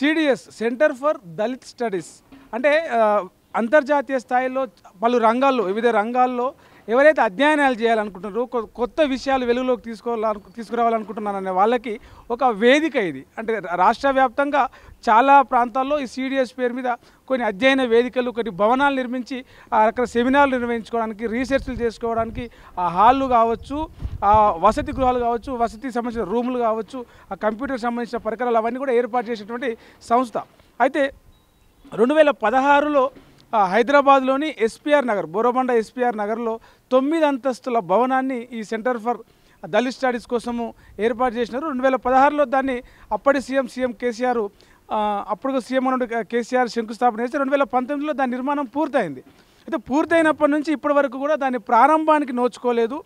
CDS centre for Dalit studies అంటే అంతర్జాతీయ స్థాయిలో పలు రంగాల్లో వివిధ రంగాల్లో ఎవరైతే అధ్యయనాలు చేయాలనుకుంటున్నారో కొత్త విషయాలు వెలుగులోకి తీసుకురావాలనుకుంటున్నారనే వాళ్ళకి ఒక వేదిక ఇది. అంటే రాష్ట్ర వ్యాప్తంగా చాలా ప్రాంతాల్లో ఈ సిడిఎస్ పేరు మీద కొన్ని అధ్యయన వేదికలు, కొన్ని భవనాలు నిర్మించి అక్కడ సెమినార్లు నిర్వహించుకోవడానికి, రీసెర్చ్లు చేసుకోవడానికి ఆ హాళ్ళు కావచ్చు, ఆ వసతి గృహాలు కావచ్చు, వసతికి సంబంధించిన రూములు కావచ్చు, ఆ కంప్యూటర్కి సంబంధించిన పరికరాలు అవన్నీ కూడా ఏర్పాటు చేసేటువంటి సంస్థ. అయితే 2016లో హైదరాబాద్లోని ఎస్పీఆర్ నగర్, బోరబండ ఎస్పీఆర్ నగర్లో 9 అంతస్తుల భవనాన్ని ఈ సెంటర్ ఫర్ దళిత్ స్టడీస్ కోసము ఏర్పాటు చేసినారు. 2016లో దాన్ని అప్పటి సీఎం కేసీఆర్, అప్పుడు సీఎం అన్న కేసీఆర్ శంకుస్థాపన చేసి 2019లో దాని నిర్మాణం పూర్తయింది. అయితే పూర్తయినప్పటి నుంచి ఇప్పటి వరకు కూడా దాని ప్రారంభానికి నోచుకోలేదు.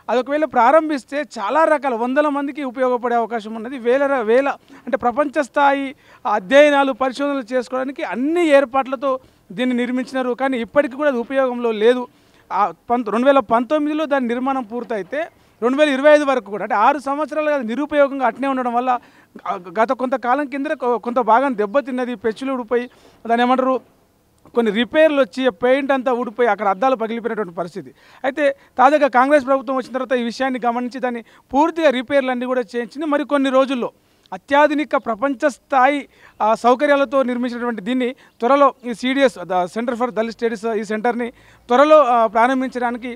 అది ఒకవేళ ప్రారంభిస్తే చాలా రకాల వందల మందికి ఉపయోగపడే అవకాశం ఉన్నది. వేల అంటే ప్రపంచ స్థాయి అధ్యయనాలు, పరిశోధనలు చేసుకోవడానికి అన్ని ఏర్పాట్లతో దీన్ని నిర్మించినారు. కానీ ఇప్పటికీ కూడా అది ఉపయోగంలో లేదు. 2019లో దాని నిర్మాణం పూర్తయితే 2025 వరకు కూడా అంటే 6 సంవత్సరాలుగా అది నిరుపయోగంగా అట్నే ఉండడం వల్ల గత కొంతకాలం కింద కొంత భాగం దెబ్బతిన్నది, పెచ్చులు ఊడిపోయి దాని ఏమంటారు కొన్ని రిపేర్లు వచ్చి పెయింట్ అంతా ఊడిపోయి అక్కడ అద్దాలు పగిలిపోయినటువంటి పరిస్థితి. అయితే తాజాగా కాంగ్రెస్ ప్రభుత్వం వచ్చిన తర్వాత ఈ విషయాన్ని గమనించి దాన్ని పూర్తిగా రిపేర్లన్నీ కూడా చేయించింది. మరికొన్ని రోజుల్లో అత్యాధునిక ప్రపంచ స్థాయి సౌకర్యాలతో నిర్మించినటువంటి దీన్ని త్వరలో ఈ CDS centre for Dalit studies ఈ సెంటర్ని త్వరలో ప్రారంభించడానికి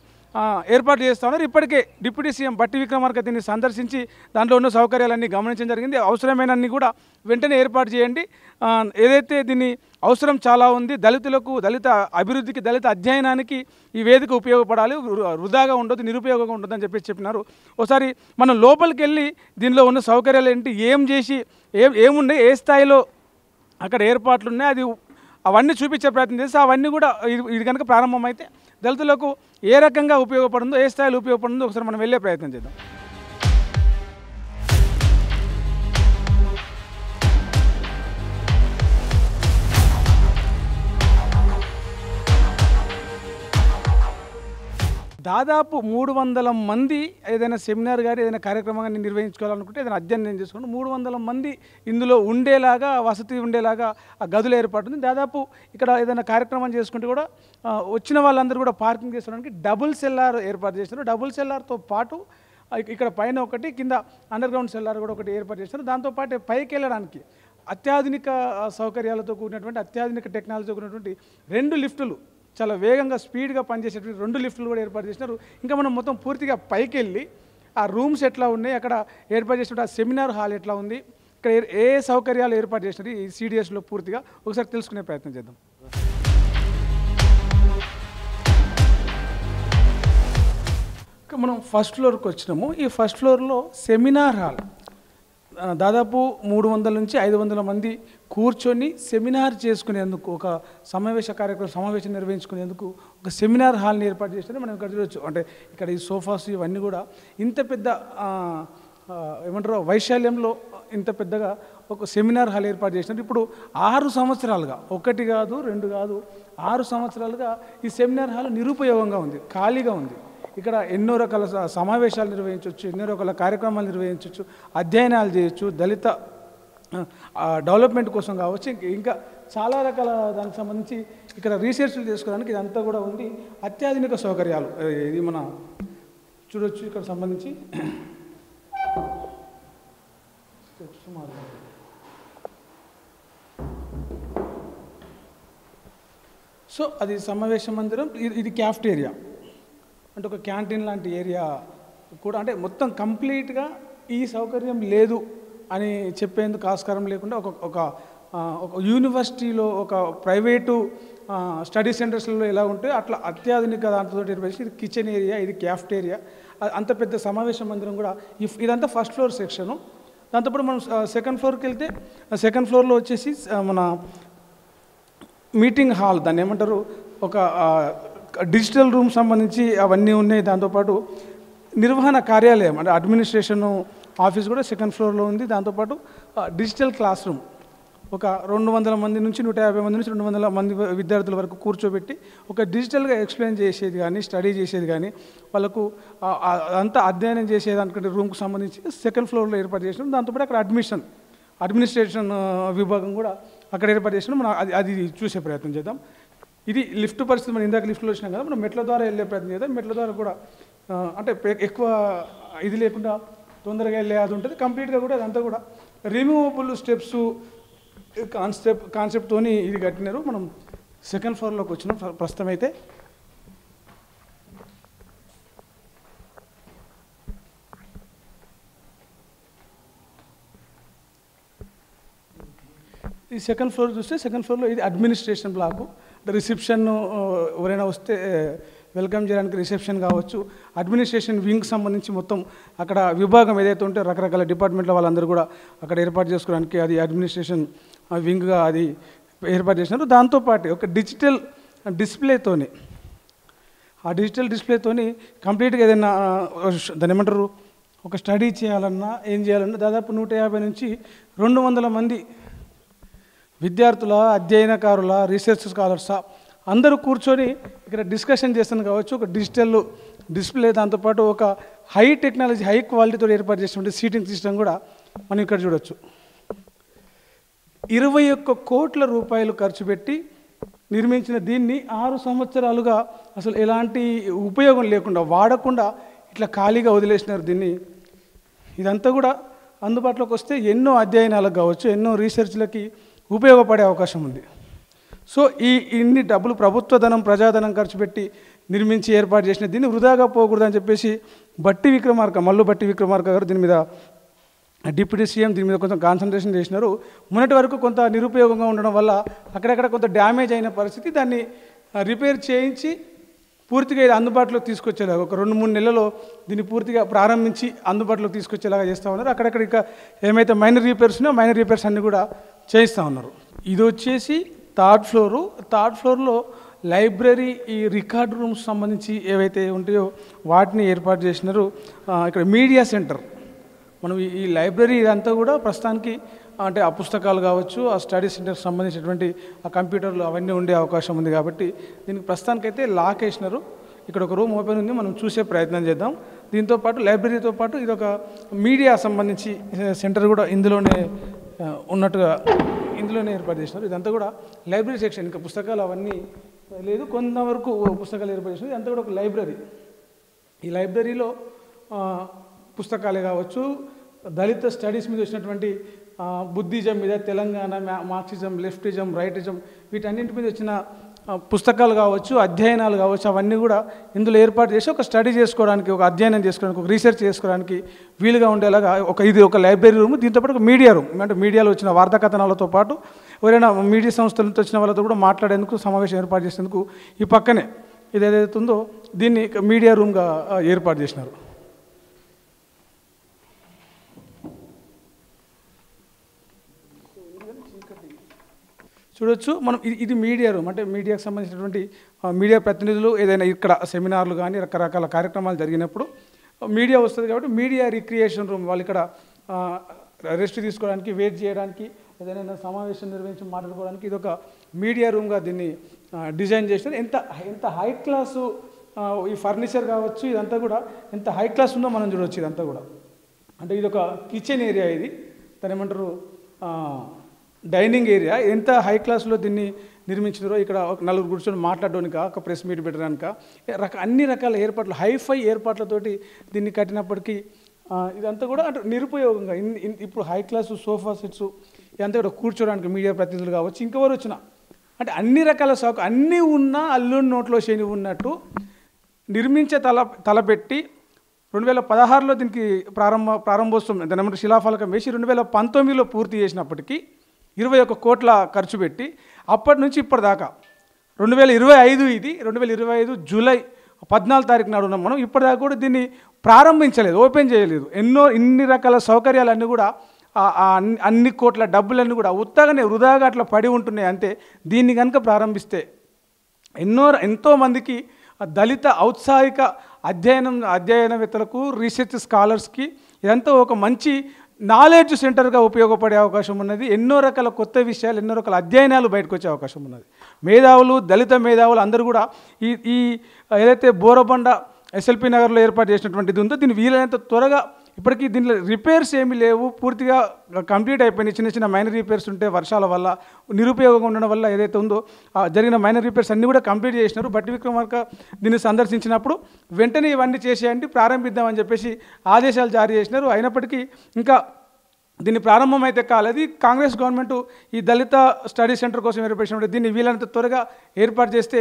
ఏర్పాటు చేస్తూ ఉన్నారు. ఇప్పటికే డిప్యూటీ సీఎం బట్టి విక్రమార్క దీన్ని సందర్శించి దాంట్లో ఉన్న సౌకర్యాలన్నీ గమనించడం జరిగింది. అవసరమైనన్ని కూడా వెంటనే ఏర్పాటు చేయండి, ఏదైతే దీన్ని అవసరం చాలా ఉంది, దళితులకు, దళిత అభివృద్ధికి, దళిత అధ్యయనానికి ఈ వేదిక ఉపయోగపడాలి, వృధాగా ఉండదు, నిరుపయోగంగా ఉండదు అని చెప్పినారు. ఒకసారి మనం లోపలికి వెళ్ళి దీనిలో ఉన్న సౌకర్యాలు ఏంటి, ఏం చేసి ఏమున్నాయి, ఏ స్థాయిలో అక్కడ ఏర్పాట్లు ఉన్నాయి, అది అవన్నీ చూపించే ప్రయత్నం చేస్తే అవన్నీ కూడా ఇది కనుక ప్రారంభమైతే దళితులకు ఏ రకంగా ఉపయోగపడుతుందో, ఏ స్థాయిలో ఉపయోగపడుతుందో ఒకసారి మనం వెళ్ళే ప్రయత్నం చేద్దాం. దాదాపు 300 మంది ఏదైనా సెమినార్ కానీ ఏదైనా కార్యక్రమాన్ని నిర్వహించుకోవాలనుకుంటే, ఏదైనా అధ్యయనం చేసుకుంటే 300 మంది ఇందులో ఉండేలాగా, వసతి ఉండేలాగా ఆ గదులు ఏర్పడుతుంది. దాదాపు ఇక్కడ ఏదైనా కార్యక్రమం చేసుకుంటే కూడా వచ్చిన వాళ్ళందరూ కూడా పార్కింగ్ చేసుకోవడానికి డబుల్ సెల్లార్ ఏర్పాటు చేస్తారు. డబుల్ సెల్లార్తో పాటు ఇక్కడ పైన ఒకటి, కింద అండర్ గ్రౌండ్ సెల్లార్ కూడా ఒకటి ఏర్పాటు చేస్తారు. దాంతోపాటు పైకి వెళ్ళడానికి అత్యాధునిక సౌకర్యాలతో కూడినటువంటి, అత్యాధునిక టెక్నాలజీతో కూడినటువంటి 2 లిఫ్టులు, చాలా వేగంగా స్పీడ్గా పనిచేసేటువంటి 2 లిఫ్టులు కూడా ఏర్పాటు చేసినారు. ఇంకా మనం మొత్తం పూర్తిగా పైకి వెళ్ళి ఆ రూమ్స్ ఎట్లా ఉన్నాయి, అక్కడ ఏర్పాటు చేసినట్టు ఆ సెమినార్ హాల్ ఎట్లా ఉంది, ఇక్కడ ఏ సౌకర్యాలు ఏర్పాటు చేసినారు ఈ సిడిఎస్లో పూర్తిగా ఒకసారి తెలుసుకునే ప్రయత్నం చేద్దాం. మనం ఫస్ట్ ఫ్లోర్కి వచ్చినాము. ఈ ఫస్ట్ ఫ్లోర్లో సెమినార్ హాల్, దాదాపు 300 నుంచి 500 మంది కూర్చొని సెమినార్ చేసుకునేందుకు, ఒక సమావేశం నిర్వహించుకునేందుకు ఒక సెమినార్ హాల్ని ఏర్పాటు చేస్తే మనం ఇక్కడ చూడవచ్చు. అంటే ఇక్కడ ఈ సోఫాస్ ఇవన్నీ కూడా ఇంత పెద్ద ఏమంటారు వైశాల్యంలో ఇంత పెద్దగా ఒక సెమినార్ హాల్ ఏర్పాటు చేసినారు. ఇప్పుడు 6 సంవత్సరాలుగా, 1 కాదు 2 కాదు 6 సంవత్సరాలుగా ఈ సెమినార్ హాల్ నిరుపయోగంగా ఉంది, ఖాళీగా ఉంది. ఇక్కడ ఎన్నో రకాల సమావేశాలు నిర్వహించవచ్చు, ఎన్నో రకాల కార్యక్రమాలు నిర్వహించవచ్చు, అధ్యయనాలు చేయొచ్చు, దళిత డెవలప్మెంట్ కోసం కావచ్చు, ఇంకా చాలా రకాల దానికి సంబంధించి ఇక్కడ రీసెర్చ్లు చేసుకోవడానికి ఇదంతా కూడా ఉంది. అత్యాధునిక సౌకర్యాలు ఇది మన చూడొచ్చు. ఇక్కడ సంబంధించి సో అది సమావేశ మందిరం, ఇది క్యాఫ్టేరియా అంటే ఒక క్యాంటీన్ లాంటి ఏరియా కూడా. అంటే మొత్తం కంప్లీట్గా ఈ సౌకర్యం లేదు అని చెప్పేందుకు ఆస్కారం లేకుండా ఒక యూనివర్సిటీలో, ఒక ప్రైవేటు స్టడీ సెంటర్స్లో ఎలా ఉంటే అట్లా అత్యాధునిక దాంతో ఏర్పడి ఇది కిచెన్ ఏరియా, ఇది క్యాఫ్టేరియా, అంత పెద్ద సమావేశ మందిరం కూడా. ఇదంతా ఫస్ట్ ఫ్లోర్ సెక్షను. దాంతోపాటు మనం సెకండ్ ఫ్లోర్కి వెళ్తే సెకండ్ ఫ్లోర్లో వచ్చేసి మన మీటింగ్ హాల్, దాన్ని ఏమంటారు, ఒక డిజిటల్ రూమ్ సంబంధించి అవన్నీ ఉన్నాయి. దాంతోపాటు నిర్వహణ కార్యాలయం అంటే అడ్మినిస్ట్రేషన్ ఆఫీస్ కూడా సెకండ్ ఫ్లోర్లో ఉంది. దాంతోపాటు డిజిటల్ క్లాస్ రూమ్, ఒక 200 మంది నుంచి 150 మంది నుంచి 200 మంది విద్యార్థుల వరకు కూర్చోబెట్టి ఒక డిజిటల్గా ఎక్స్ప్లెయిన్ చేసేది కానీ, స్టడీ చేసేది కానీ, వాళ్ళకు అంతా అధ్యయనం చేసేది అనుకుంటే రూమ్కి సంబంధించి సెకండ్ ఫ్లోర్లో ఏర్పాటు చేసినాం. దాంతోపాటు అక్కడ అడ్మినిస్ట్రేషన్ విభాగం కూడా అక్కడ ఏర్పాటు చేసినాం. మనం అది చూసే ప్రయత్నం చేద్దాం. ఇది లిఫ్ట్ పరిస్థితి. మనం ఇందాక లిఫ్ట్లో వచ్చినాం కదా, మనం మెట్ల ద్వారా వెళ్ళే ప్రయత్నం చేద్దాం. మెట్ల ద్వారా కూడా అంటే ఎక్కువ ఇది లేకుండా తొందరగా వెళ్ళే అది ఉంటుంది. కంప్లీట్గా కూడా అదంతా కూడా రిమూవబుల్ స్టెప్స్ కాన్సెప్ట్తోని ఇది కట్టినారు. మనం సెకండ్ ఫ్లోర్లోకి వచ్చినాం ప్రస్తుతం అయితే. ఈ సెకండ్ ఫ్లోర్ చూస్తే సెకండ్ ఫ్లోర్లో ఇది అడ్మినిస్ట్రేషన్ బ్లాకు. రిసెప్షన్ ఎవరైనా వస్తే వెల్కమ్ చేయడానికి రిసెప్షన్ కావచ్చు. అడ్మినిస్ట్రేషన్ వింగ్ సంబంధించి మొత్తం అక్కడ విభాగం ఏదైతే ఉంటే రకరకాల డిపార్ట్మెంట్ల వాళ్ళందరూ కూడా అక్కడ ఏర్పాటు చేసుకోవడానికి అది అడ్మినిస్ట్రేషన్ వింగ్గా అది ఏర్పాటు చేసినారు. దాంతోపాటు ఒక డిజిటల్ డిస్ప్లేతోని ఆ డిజిటల్ డిస్ప్లేతోని కంప్లీట్గా ఏదైనా దాన్ని ఏమంటారు ఒక స్టడీ చేయాలన్నా ఏం చేయాలన్నా దాదాపు 150 నుంచి 200 మంది విద్యార్థుల, అధ్యయనకారుల, రీసెర్చ్ స్కాలర్సా అందరూ కూర్చొని ఇక్కడ డిస్కషన్ చేస్తాను కావచ్చు. ఒక డిజిటల్ డిస్ప్లే, దాంతోపాటు ఒక హై టెక్నాలజీ, హై క్వాలిటీతో ఏర్పాటు చేసినటువంటి సీటింగ్ సిస్టమ్ కూడా మనం ఇక్కడ చూడొచ్చు. 21 కోట్ల రూపాయలు ఖర్చు పెట్టి నిర్మించిన దీన్ని 6 సంవత్సరాలుగా అసలు ఎలాంటి ఉపయోగం లేకుండా, వాడకుండా ఇట్లా ఖాళీగా వదిలేసినారు దీన్ని. ఇదంతా కూడా అందుబాటులోకి వస్తే ఎన్నో అధ్యయనాలకు కావచ్చు, ఎన్నో రీసెర్చ్లకి ఉపయోగపడే అవకాశం ఉంది. సో ఇన్ని డబ్బులు ప్రభుత్వ ధనం, ప్రజాధనం ఖర్చు పెట్టి నిర్మించి ఏర్పాటు చేసిన దీన్ని వృధాగా పోకూడదని చెప్పేసి మల్లు బట్టి విక్రమార్క గారు దీని మీద, డిప్యూటీ సీఎం దీని మీద కొంచెం కాన్సన్ట్రేషన్ చేసినారు. మొన్నటి వరకు కొంత నిరుపయోగంగా ఉండడం వల్ల అక్కడక్కడ కొంత డ్యామేజ్ అయిన పరిస్థితి, దాన్ని రిపేర్ చేయించి పూర్తిగా ఇది అందుబాటులోకి తీసుకొచ్చేలాగా ఒక 2-3 నెలల్లో దీన్ని పూర్తిగా ప్రారంభించి అందుబాటులోకి తీసుకొచ్చేలాగా చేస్తూ ఉన్నారు. అక్కడక్కడ ఇక ఏమైతే మైనర్ రిపేర్స్ ఉన్నాయో మైనర్ రిపేర్స్ అన్నీ కూడా చేయిస్తూ ఉన్నారు. ఇది వచ్చేసి థర్డ్ ఫ్లోర్లో లైబ్రరీ, ఈ రికార్డ్ రూమ్స్ సంబంధించి ఏవైతే ఉంటాయో వాటిని ఏర్పాటు చేసినారు. ఇక్కడ మీడియా సెంటర్, మనం ఈ లైబ్రరీ ఇదంతా కూడా ప్రస్తుతానికి అంటే ఆ పుస్తకాలు కావచ్చు, ఆ స్టడీ సెంటర్కి సంబంధించినటువంటి ఆ కంప్యూటర్లు అవన్నీ ఉండే అవకాశం ఉంది. కాబట్టి దీనికి ప్రస్తుతానికైతే లాక్ వేసినారు. ఇక్కడ ఒక రూమ్ ఓపెన్ ఉంది, మనం చూసే ప్రయత్నం చేద్దాం. దీంతోపాటు లైబ్రరీతో పాటు ఇది ఒక మీడియా సంబంధించి సెంటర్ కూడా ఇందులోనే ఉన్నట్టుగా ఇందులోనే ఏర్పాటు చేసినారు. ఇదంతా కూడా లైబ్రరీ సెక్షన్, ఇంకా పుస్తకాలు అవన్నీ లేదు, కొంతవరకు పుస్తకాలు ఏర్పాటు చేసినారు. ఇదంతా కూడా ఒక లైబ్రరీ. ఈ లైబ్రరీలో పుస్తకాలే కావచ్చు, దళిత స్టడీస్ మీద వచ్చినటువంటి బుద్ధిజం మీద, తెలంగాణ, మార్క్సిజం, లెఫ్టిజం, రైటిజం, వీటన్నింటి మీద వచ్చిన పుస్తకాలు కావచ్చు, అధ్యయనాలు కావచ్చు, అవన్నీ కూడా ఇందులో ఏర్పాటు చేసి ఒక స్టడీ చేసుకోవడానికి, ఒక అధ్యయనం చేసుకోవడానికి, ఒక రీసెర్చ్ చేసుకోవడానికి వీలుగా ఉండేలాగా ఇది ఒక లైబ్రరీ రూమ్. దీంతోపాటు ఒక మీడియా రూమ్, అంటే మీడియాలో వచ్చిన వార్తా కథనాలతో పాటు ఎవరైనా మీడియా సంస్థలతో వచ్చిన వాళ్ళతో కూడా మాట్లాడేందుకు, సమావేశం ఏర్పాటు చేసేందుకు ఈ పక్కనే ఇది ఏదైతే ఉందో దీన్ని మీడియా రూమ్గా ఏర్పాటు చేసినారు. చూడొచ్చు మనం, ఇది మీడియా రూమ్. అంటే మీడియాకు సంబంధించినటువంటి మీడియా ప్రతినిధులు ఏదైనా ఇక్కడ సెమినార్లు కానీ రకరకాల కార్యక్రమాలు జరిగినప్పుడు మీడియా వస్తుంది కాబట్టి మీడియా రిక్రియేషన్ రూమ్. వాళ్ళు ఇక్కడ రెస్ట్ తీసుకోవడానికి, వెయిట్ చేయడానికి, ఏదైనా సమావేశం నిర్వహించి మాట్లాడుకోవడానికి ఇది ఒక మీడియా రూమ్గా దీన్ని డిజైన్ చేసినారు. ఎంత హై క్లాసు ఈ ఫర్నిచర్ కావచ్చు, ఇదంతా కూడా ఎంత హై క్లాస్ ఉందో మనం చూడవచ్చు. ఇదంతా కూడా అంటే ఇది ఒక కిచెన్ ఏరియా, ఇది దాని ఏమంటారు డైనింగ్ ఏరియా. ఎంత హై క్లాస్లో దీన్ని నిర్మించారో. ఇక్కడ ఒక 4 కూర్చొని మాట్లాడడానికి, ఒక ప్రెస్ మీట్ పెట్టడానికి, అన్ని రకాల ఏర్పాట్లు, హైఫై ఏర్పాట్లతోటి దీన్ని కట్టినప్పటికీ ఇదంతా కూడా అంటే నిరుపయోగంగా ఇప్పుడు హై క్లాసు సోఫా సెట్స్ ఇదంతా కూడా కూర్చోడానికి మీడియా ప్రతినిధులు కావచ్చు, ఇంకెవరు వచ్చినా అంటే అన్ని రకాల అన్నీ ఉన్నా అల్లుని నోట్లో శని ఉన్నట్టు నిర్మించే తలపెట్టి 2016లో దీనికి ప్రారంభోత్సవం దాని ఏమంటే శిలాఫలకం వేసి 2019లో పూర్తి చేసినప్పటికీ 21 కోట్ల ఖర్చు పెట్టి అప్పటి నుంచి ఇప్పటిదాకా 2025 ఇది 2025 జూలై 14 తారీఖు నాడు ఉన్నాం మనం. ఇప్పటిదాకా కూడా దీన్ని ప్రారంభించలేదు, ఓపెన్ చేయలేదు. ఇన్ని రకాల సౌకర్యాలన్నీ కూడా అన్ని కోట్ల డబ్బులన్నీ కూడా ఉత్తగానే వృధాగా అట్లా పడి ఉంటున్నాయి. అంతే దీన్ని కనుక ప్రారంభిస్తే ఎంతోమందికి దళిత ఔత్సాహిక అధ్యయనవేత్తలకు, రీసెర్చ్ స్కాలర్స్కి ఇదంతా ఒక మంచి నాలెడ్జ్ సెంటర్గా ఉపయోగపడే అవకాశం ఉన్నది. ఎన్నో రకాల కొత్త విషయాలు, ఎన్నో రకాల అధ్యయనాలు బయటకు వచ్చే అవకాశం ఉన్నది. మేధావులు, దళిత మేధావులు అందరూ కూడా ఈ ఏదైతే బోరబండ ఎస్ఎల్పి నగర్లో ఏర్పాటు చేసినటువంటిది ఉందో దీన్ని వీలైనంత త్వరగా ఇప్పటికీ దీంట్లో రిపేర్స్ ఏమీ లేవు, పూర్తిగా కంప్లీట్ అయిపోయినాయి. చిన్న చిన్న మైనర్ రిపేర్స్ ఉంటే వర్షాల వల్ల నిరుపయోగంగా ఉండడం వల్ల ఏదైతే ఉందో జరిగిన మైనర్ రిపేర్స్ అన్నీ కూడా కంప్లీట్ చేసినారు. బట్టి విక్రమార్క దీన్ని సందర్శించినప్పుడు వెంటనే ఇవన్నీ చేసేయండి, ప్రారంభిద్దామని చెప్పేసి ఆదేశాలు జారీ చేసినారు. అయినప్పటికీ ఇంకా దీన్ని ప్రారంభం అయితే కాలేదు. కాంగ్రెస్ గవర్నమెంట్ ఈ దళిత స్టడీ సెంటర్ కోసం ఏర్పరిచినప్పుడు దీన్ని వీలైనంత త్వరగా ఏర్పాటు చేస్తే,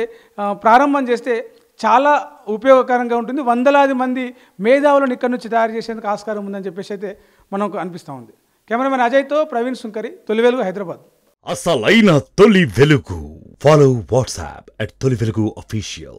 ప్రారంభం చేస్తే చాలా ఉపయోగకరంగా ఉంటుంది. వందలాది మంది మేధావులను ఇక్కడ నుంచి తయారు చేసేందుకు ఆస్కారం ఉందని చెప్పేసి అయితే మనకు అనిపిస్తూ ఉంది. కెమెరామెన్ అజయ్తో ప్రవీణ్ సుంకరి, తొలి వెలుగు, హైదరాబాద్. అసలైన తొలి వెలుగు. ఫాలో వాట్సాప్ @తొలి వెలుగు official.